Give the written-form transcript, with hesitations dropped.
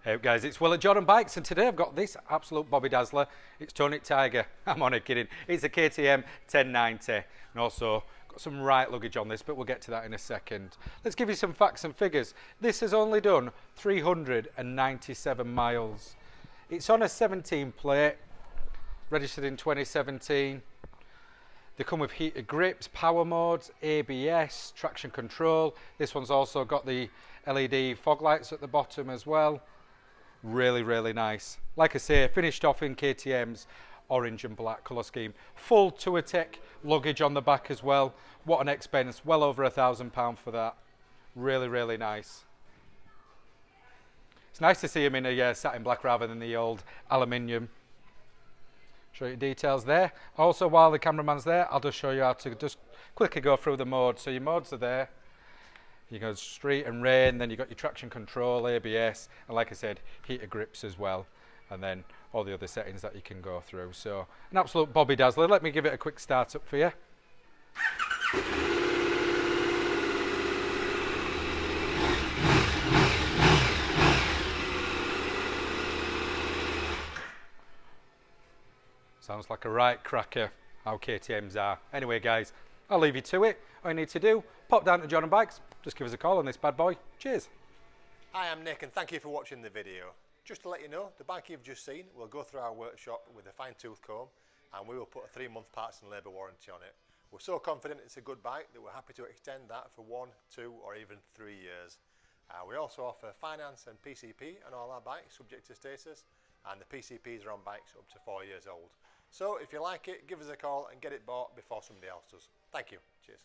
Hey guys, it's Will at Jordan Bikes, and today I've got this absolute Bobby Dazzler. It's Tonic Tiger. I'm only kidding. It's a KTM 1090, and also got some right luggage on this, but we'll get to that in a second. Let's give you some facts and figures. This has only done 397 miles. It's on a 17 plate, registered in 2017. They come with heated grips, power modes, ABS, traction control. This one's also got the LED fog lights at the bottom as well. Really, really nice. Like I say, finished off in KTM's orange and black colour scheme. Full Touratech luggage on the back as well. What an expense, well over £1,000 for that. Really, really nice. It's nice to see him in a satin black rather than the old aluminium. Show you details there. Also, while the cameraman's there, I'll just show you how to just quickly go through the modes. So your modes are there. You go street and rain, then you've got your traction control, ABS, and like I said, heater grips as well. And then all the other settings that you can go through. So an absolute Bobby Dazzler. Let me give it a quick start up for you. Sounds like a right cracker, how KTMs are. Anyway guys, I'll leave you to it. All you need to do, pop down to Jordan Bikes, just give us a call on this bad boy. Cheers. Hi, I'm Nick and thank you for watching the video. Just to let you know, the bike you've just seen will go through our workshop with a fine tooth comb, and we will put a 3-month parts and labour warranty on it. We're so confident it's a good bike that we're happy to extend that for 1, 2 or even 3 years. We also offer finance and PCP on all our bikes subject to status, and the PCPs are on bikes up to 4 years old. So if you like it, give us a call and get it bought before somebody else does. Thank you. Cheers.